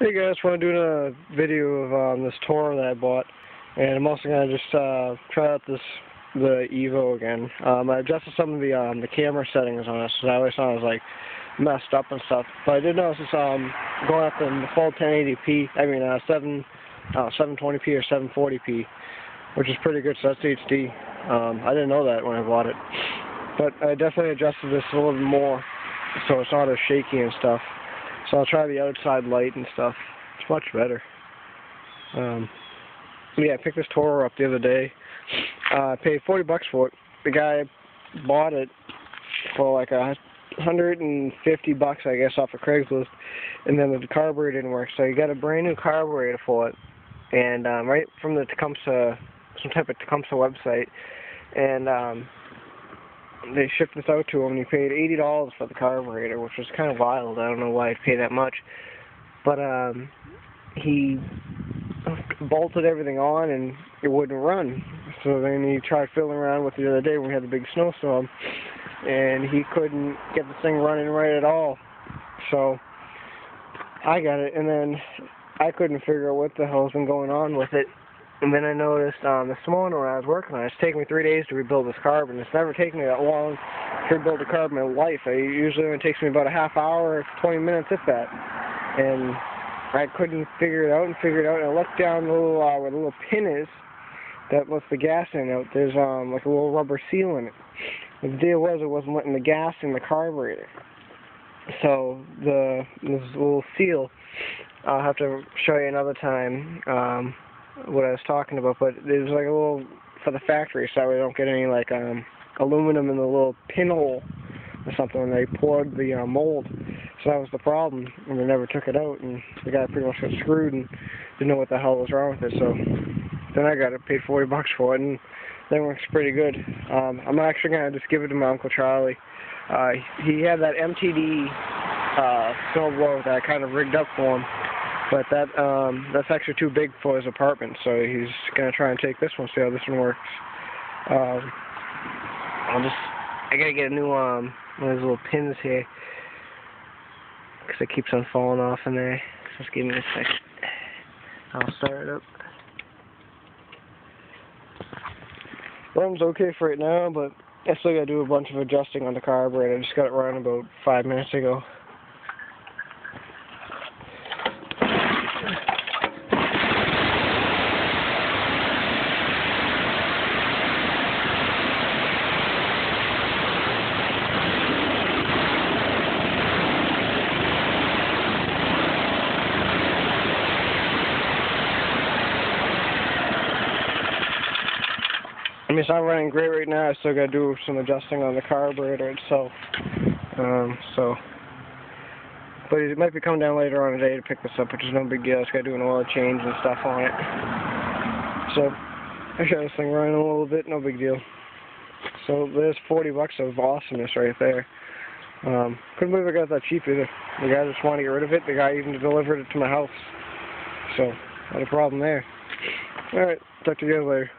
Hey guys, want to do a video of this Toro that I bought, and I'm also going to just try out the Evo again. I adjusted some of the camera settings on it, so I always thought it was like messed up and stuff. But I did notice it's going up in the full 1080p. I mean 720p or 740p, which is pretty good. So that's HD. I didn't know that when I bought it, but I definitely adjusted this a little bit more, so it's not as shaky and stuff. So I'll try the outside light and stuff. It's much better. Yeah, I picked this Toro up the other day. I paid $40 for it. The guy bought it for like $150, I guess, off of Craigslist. And then the carburetor didn't work, so he got a brand new carburetor for it. And right from the Tecumseh, some type of Tecumseh website. And they shipped this out to him, and he paid $80 for the carburetor, which was kind of wild. I don't know why he'd pay that much. But he bolted everything on, and it wouldn't run. So then he tried fiddling around with it the other day when we had the big snowstorm, and he couldn't get the thing running right at all. So I got it, and then I couldn't figure out what the hell's been going on with it. And then I noticed this morning when I was working on it, it's taken me 3 days to rebuild this carb, and it's never taken me that long to rebuild a carb in my life. It usually only takes me about a half hour, 20 minutes, if that. And I couldn't figure it out, and I looked down the little, where the little pin is that lets the gas in out. There's like a little rubber seal in it. And the deal was, it wasn't letting the gas in the carburetor. So this little seal, I'll have to show you another time. What I was talking about, but there's like a little, for the factory, so we don't get any like aluminum in the little pinhole or something when they poured the mold. So that was the problem, and they never took it out, and the guy pretty much got screwed and didn't know what the hell was wrong with it. So then I got it, paid $40 for it, and that works pretty good. I'm actually gonna just give it to my Uncle Charlie. He had that MTD snowblower that I kind of rigged up for him. But that's actually too big for his apartment, so he's gonna try and take this one, see how this one works. I gotta get a new one of those little pins here, because it keeps on falling off in there. Just give me a second. I'll start it up. Runs okay for it now, but I still gotta do a bunch of adjusting on the carburetor. I just got it running about 5 minutes ago. I mean, it's not running great right now. I still got to do some adjusting on the carburetor itself. But it might be coming down later on today to pick this up, which is no big deal. I just got to do an oil change and stuff on it. So I got this thing running a little bit, no big deal. So there's $40 of awesomeness right there. Couldn't believe I got that cheap either. The guy just wanted to get rid of it. The guy even delivered it to my house. So not a problem there. All right, talk to you guys later.